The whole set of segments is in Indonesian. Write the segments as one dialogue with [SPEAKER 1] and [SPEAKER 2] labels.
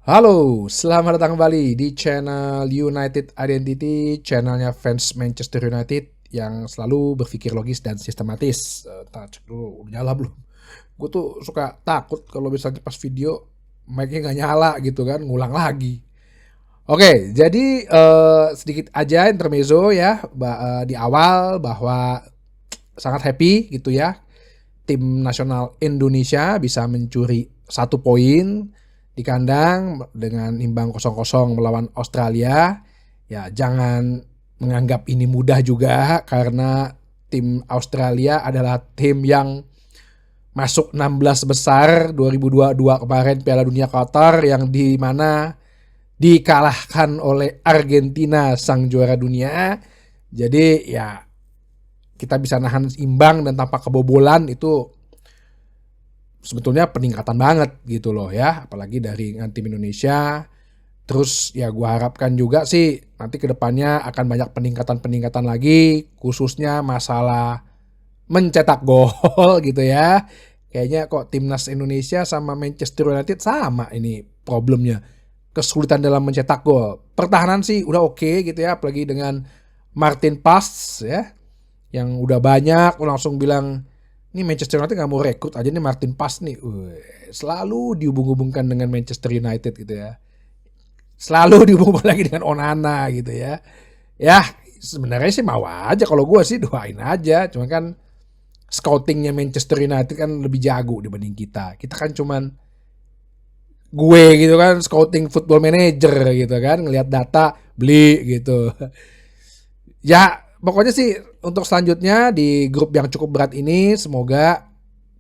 [SPEAKER 1] Halo, selamat datang kembali di channel United Identity, channelnya fans Manchester United yang selalu berpikir logis dan sistematis. Cek dulu, udah nyala belum? Gue tuh suka takut kalau misalnya pas video mic-nya nggak nyala gitu kan, ngulang lagi. Oke, jadi sedikit aja intermezzo ya di awal bahwa sangat happy gitu ya. Tim nasional Indonesia bisa mencuri 1 poin di kandang dengan imbang 0-0 melawan Australia. Ya, jangan menganggap ini mudah juga karena tim Australia adalah tim yang masuk 16 besar 2022 kemarin Piala Dunia Qatar yang di mana dikalahkan oleh Argentina sang juara dunia. Jadi ya kita bisa nahan imbang dan tanpa kebobolan itu sebetulnya peningkatan banget gitu loh ya, apalagi dari tim Indonesia. Terus ya gue harapkan juga sih nanti kedepannya akan banyak peningkatan lagi, khususnya masalah mencetak gol gitu ya. Kayaknya kok timnas Indonesia sama Manchester United sama ini problemnya, kesulitan dalam mencetak gol. Pertahanan sih udah oke gitu ya, apalagi dengan Martin Pass ya, yang udah banyak langsung bilang ini Manchester United nggak mau rekrut aja nih Martin Pass nih. Selalu dihubung-hubungkan dengan Manchester United gitu ya. Selalu dihubungkan lagi dengan Onana gitu ya. Ya sebenarnya sih mau aja, kalau gue sih doain aja. Cuma kan scoutingnya Manchester United kan lebih jago dibanding kita. Kita kan cuman gue gitu kan, scouting football manager gitu kan, ngelihat data beli gitu. Ya pokoknya sih untuk selanjutnya di grup yang cukup berat ini semoga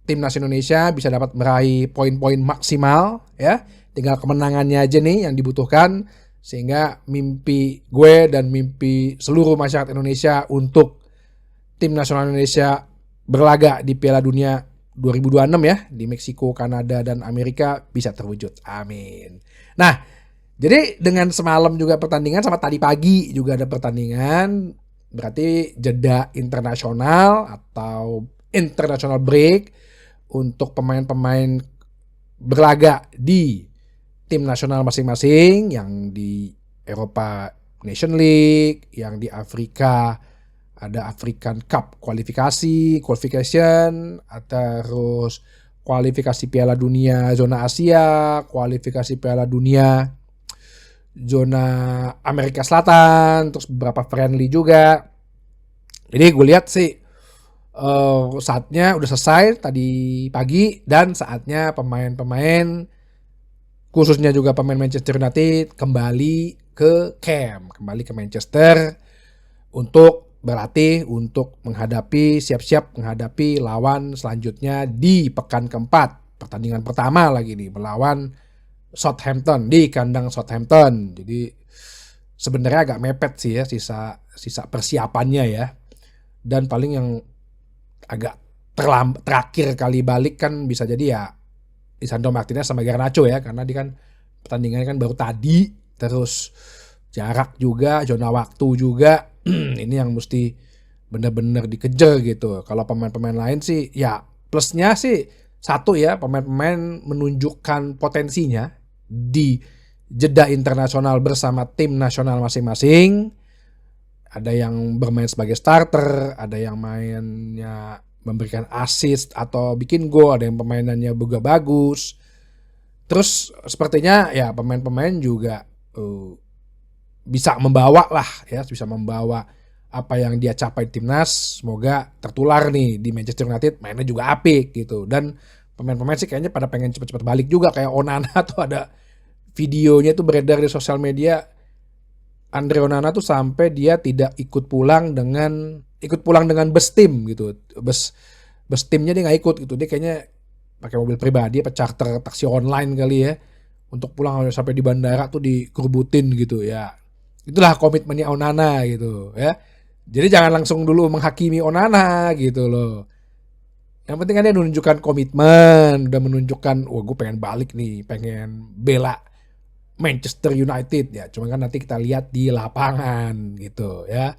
[SPEAKER 1] timnas Indonesia bisa dapat meraih poin-poin maksimal ya. Tinggal kemenangannya aja nih yang dibutuhkan, sehingga mimpi gue dan mimpi seluruh masyarakat Indonesia untuk tim nasional Indonesia berlaga di Piala Dunia 2026 ya di Meksiko, Kanada dan Amerika bisa terwujud. Amin. Nah, jadi dengan semalam juga pertandingan sama tadi pagi juga ada pertandingan, berarti jeda internasional atau international break untuk pemain-pemain berlaga di tim nasional masing-masing, yang di Eropa Nation League, yang di Afrika ada African Cup qualification, terus kualifikasi Piala Dunia zona Asia, kualifikasi Piala Dunia zona Amerika Selatan, terus beberapa friendly juga. Jadi gue lihat sih saatnya udah selesai tadi pagi, dan saatnya pemain-pemain khususnya juga pemain Manchester United kembali ke camp, kembali ke Manchester untuk berlatih, untuk siap-siap menghadapi lawan selanjutnya di pekan keempat. Pertandingan pertama lagi nih melawan Southampton di kandang Southampton. Jadi sebenarnya agak mepet sih ya sisa persiapannya ya. Dan paling yang agak terakhir kali balik kan bisa jadi ya Lisandro Martinez sama Garnacho ya, karena dia kan pertandingannya kan baru tadi, terus jarak juga, zona waktu juga. Ini yang mesti benar-benar dikejar gitu. Kalau pemain-pemain lain sih ya plusnya sih satu ya, pemain-pemain menunjukkan potensinya di jeda internasional bersama tim nasional masing-masing. Ada yang bermain sebagai starter, ada yang mainnya memberikan assist atau bikin gol, ada yang permainannya juga bagus. Terus sepertinya ya pemain-pemain juga bisa membawa lah ya, bisa membawa apa yang dia capai timnas. Semoga tertular nih di Manchester United, mainnya juga apik gitu. Dan pemain-pemain sih kayaknya pada pengen cepet-cepet balik juga, kayak Onana tuh ada videonya tuh beredar di sosial media. Andre Onana tuh sampai dia tidak ikut pulang dengan bus tim gitu. Bus timnya dia nggak ikut gitu. Dia kayaknya pakai mobil pribadi apa charter taksi online kali ya. Untuk pulang sampai di bandara tuh dikerubutin gitu ya. Itulah komitmennya Onana gitu ya. Jadi jangan langsung dulu menghakimi Onana gitu loh. Yang penting kan dia menunjukkan komitmen, udah menunjukkan wah gue pengen balik nih, pengen bela Manchester United ya. Cuma kan nanti kita lihat di lapangan gitu ya,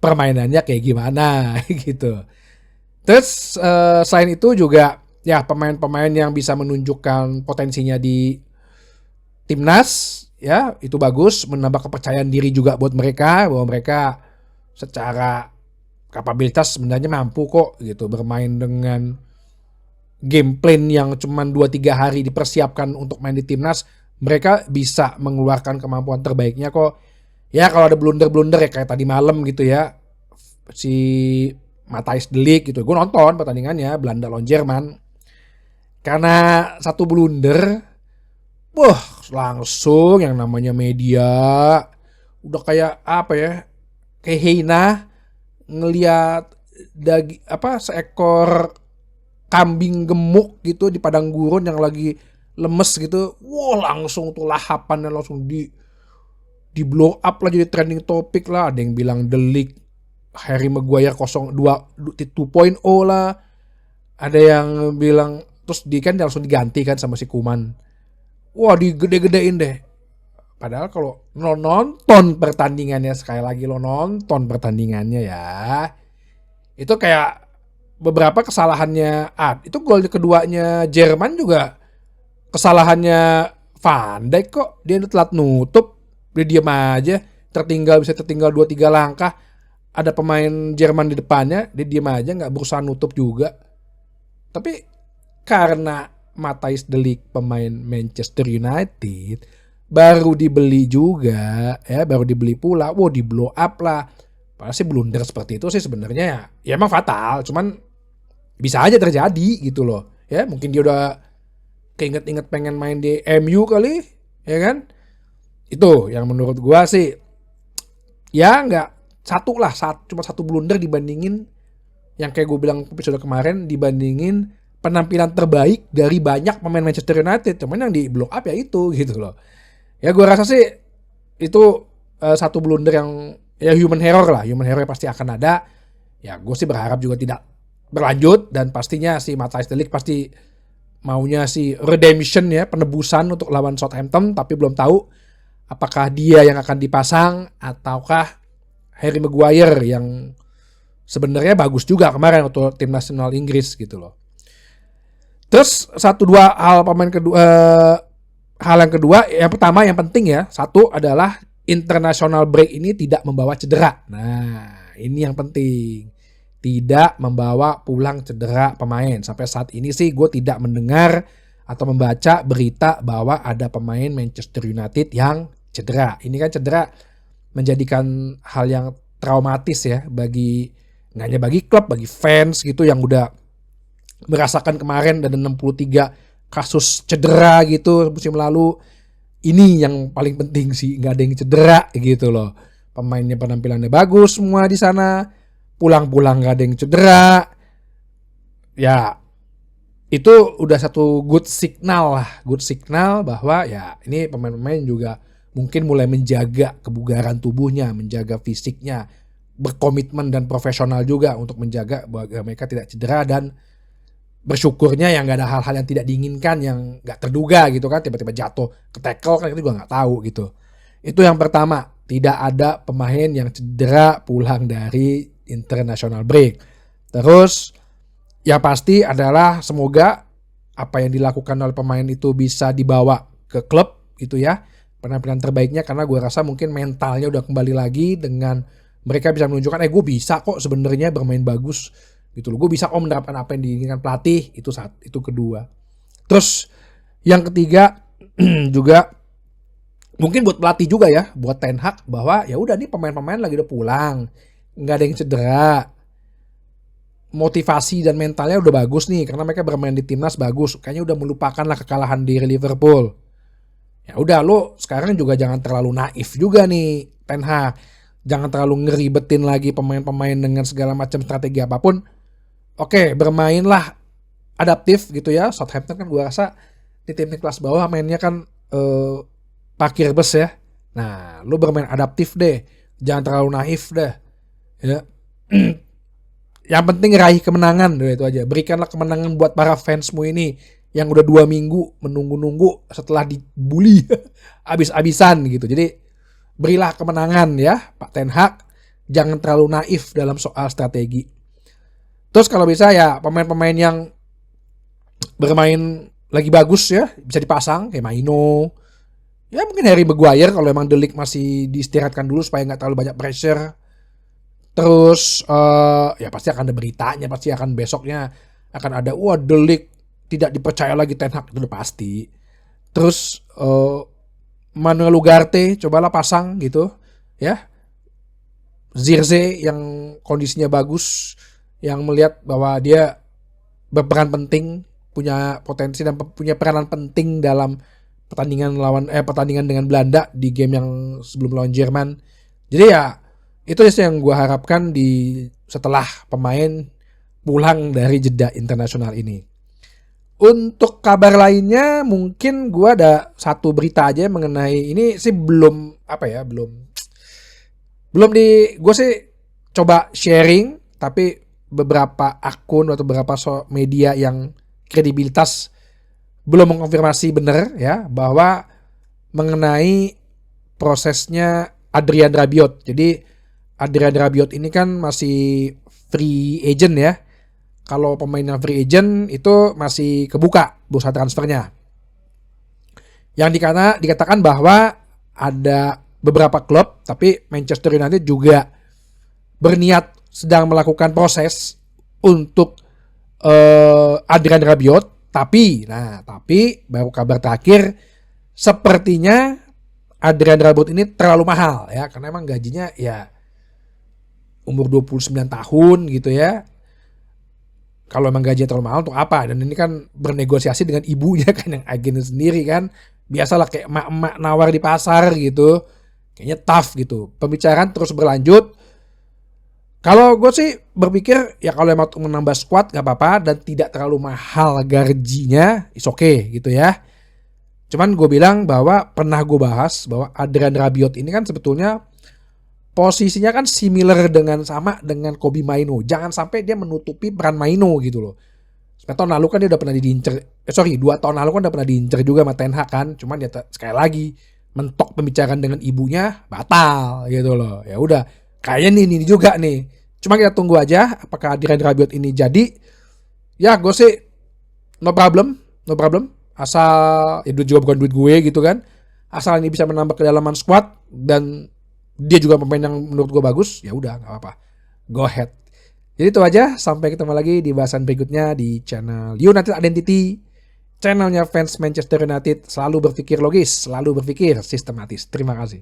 [SPEAKER 1] permainannya kayak gimana gitu. Terus selain itu juga ya pemain-pemain yang bisa menunjukkan potensinya di timnas ya, itu bagus, menambah kepercayaan diri juga buat mereka bahwa mereka secara kapabilitas sebenarnya mampu kok gitu bermain dengan game plan yang cuman 2-3 hari dipersiapkan untuk main di timnas. Mereka bisa mengeluarkan kemampuan terbaiknya kok. Ya kalau ada blunder-blunder ya kayak tadi malam gitu ya, si Matthijs de Ligt gitu. Gue nonton pertandingannya Belanda lawan Jerman. Karena satu blunder, wah langsung yang namanya media udah kayak apa ya? Kayak hina ngelihat seekor kambing gemuk gitu di padang gurun yang lagi lemes gitu. Wah langsung tuh lahapannya langsung di blow up lah, jadi trending topik lah. Ada yang bilang The League Harry Maguire 02 2.0 lah. Ada yang bilang terus kan langsung diganti kan sama si Kuman. Wah digede-gedein deh. Padahal kalau lo nonton pertandingannya, sekali lagi lo nonton pertandingannya ya, itu kayak beberapa kesalahannya. Itu gol keduanya Jerman juga kesalahannya Van Dijk kok. Dia telat nutup, dia diam aja, bisa tertinggal 2-3 langkah. Ada pemain Jerman di depannya, dia diam aja nggak berusaha nutup juga. Tapi karena Matthijs de Ligt pemain Manchester United baru dibeli juga ya, baru dibeli pula, di blow up lah. Padahal sih blunder seperti itu sih sebenarnya ya emang fatal, cuman bisa aja terjadi gitu loh. Ya mungkin dia udah keinget-inget pengen main di MU kali, ya kan? Itu yang menurut gua sih ya nggak cuma satu blunder dibandingin yang kayak gue bilang episode kemarin, dibandingin penampilan terbaik dari banyak pemain Manchester United. Cuman yang di blow up ya itu gitu loh. Ya gue rasa sih itu satu blunder yang ya human error lah. Human error pasti akan ada. Ya gue sih berharap juga tidak berlanjut, dan pastinya si Matthijs de Ligt pasti maunya si redemption ya, penebusan untuk lawan Southampton, tapi belum tahu apakah dia yang akan dipasang ataukah Harry Maguire yang sebenarnya bagus juga kemarin untuk tim nasional Inggris gitu loh. Terus hal yang kedua, yang pertama yang penting ya, satu adalah international break ini tidak membawa cedera. Nah, ini yang penting. Tidak membawa pulang cedera pemain. Sampai saat ini sih gue tidak mendengar atau membaca berita bahwa ada pemain Manchester United yang cedera. Ini kan cedera menjadikan hal yang traumatis ya nggak hanya bagi klub, bagi fans gitu yang udah merasakan kemarin ada 63 kasus cedera gitu musim lalu. Ini yang paling penting sih, nggak ada yang cedera gitu loh. Pemainnya penampilannya bagus semua di sana, pulang-pulang nggak ada yang cedera. Ya itu udah satu good signal bahwa ya ini pemain-pemain juga mungkin mulai menjaga kebugaran tubuhnya, menjaga fisiknya, berkomitmen dan profesional juga untuk menjaga bahwa mereka tidak cedera, dan bersyukurnya yang nggak ada hal-hal yang tidak diinginkan, yang nggak terduga gitu kan, tiba-tiba jatuh ke tackle kan kita juga nggak tahu gitu. Itu yang pertama, tidak ada pemain yang cedera pulang dari international break. Terus ya pasti adalah semoga apa yang dilakukan oleh pemain itu bisa dibawa ke klub gitu ya, penampilan terbaiknya, karena gue rasa mungkin mentalnya udah kembali lagi dengan mereka bisa menunjukkan gue bisa kok sebenarnya bermain bagus gitu loh, gue bisa kok menerapkan apa yang diinginkan pelatih. Itu kedua. Terus yang ketiga juga mungkin buat pelatih juga ya, buat Ten Hag, bahwa ya udah nih pemain-pemain lagi udah pulang, nggak ada yang cedera, motivasi dan mentalnya udah bagus nih karena mereka bermain di timnas bagus, kayaknya udah melupakan lah kekalahan di Liverpool. Ya udah, lo sekarang juga jangan terlalu naif juga nih Ten Hag, jangan terlalu ngeribetin lagi pemain-pemain dengan segala macam strategi apapun. Oke, bermainlah adaptif gitu ya. Southampton kan gue rasa di tim kelas bawah mainnya kan parkir bus ya. Nah, lu bermain adaptif deh, jangan terlalu naif deh ya. Yang penting raih kemenangan, itu aja. Berikanlah kemenangan buat para fansmu ini yang udah 2 minggu menunggu-nunggu setelah dibully abis-abisan gitu. Jadi berilah kemenangan ya Pak Ten Hag, jangan terlalu naif dalam soal strategi. Terus kalau bisa ya pemain-pemain yang bermain lagi bagus ya bisa dipasang, kayak Maino Ya mungkin Harry Maguire kalau emang The Ligt masih diistirahatkan dulu supaya nggak terlalu banyak pressure. Terus ya pasti akan ada beritanya, pasti akan besoknya akan ada wah The Ligt tidak dipercaya lagi Ten Hag, itu udah pasti. Terus Manuel Ugarte cobalah pasang gitu ya. Zirze yang kondisinya bagus, yang melihat bahwa dia berperan penting, punya potensi dan punya peranan penting dalam pertandingan dengan Belanda di game yang sebelum lawan Jerman. Jadi ya itu yang gue harapkan di setelah pemain pulang dari jeda internasional ini. Untuk kabar lainnya mungkin gue ada satu berita aja mengenai ini sih belum gue sih coba sharing, tapi beberapa akun atau beberapa media yang kredibilitas belum mengkonfirmasi benar ya bahwa mengenai prosesnya Adrian Rabiot. Jadi Adrian Rabiot ini kan masih free agent ya. Kalau pemain yang free agent itu masih kebuka bursa transfernya. Yang dikatakan bahwa ada beberapa klub, tapi Manchester United juga berniat sedang melakukan proses untuk Adrian Rabiot, tapi baru kabar terakhir sepertinya Adrian Rabiot ini terlalu mahal ya, karena emang gajinya ya umur 29 tahun gitu ya. Kalau emang gajinya terlalu mahal untuk apa? Dan ini kan bernegosiasi dengan ibunya kan yang agen sendiri kan. Biasalah kayak emak-emak nawar di pasar gitu. Kayaknya tough gitu. Pembicaraan terus berlanjut. Kalau gue sih berpikir ya kalau emang untuk menambah squad gak apa-apa dan tidak terlalu mahal gajinya, is okay gitu ya. Cuman gue bilang bahwa pernah gue bahas bahwa Adrian Rabiot ini kan sebetulnya posisinya kan similar sama dengan Kobbie Mainoo. Jangan sampai dia menutupi peran Mainoo gitu loh. Tahun lalu kan dia udah pernah diincer. 2 tahun lalu kan udah pernah diincer juga sama Ten Hag kan. Cuman dia sekali lagi mentok pembicaraan dengan ibunya batal gitu loh. Ya udah, kayaknya ini juga nih. Cuma kita tunggu aja apakah Adrian Rabiot ini jadi. Ya gue sih no problem. Asal itu juga bukan duit gue gitu kan. Asal ini bisa menambah kedalaman squad dan dia juga pemain yang menurut gue bagus, ya udah nggak apa-apa. Go ahead. Jadi itu aja, sampai ketemu lagi di bahasan berikutnya di channel United Identity. Channelnya fans Manchester United, selalu berpikir logis, selalu berpikir sistematis. Terima kasih.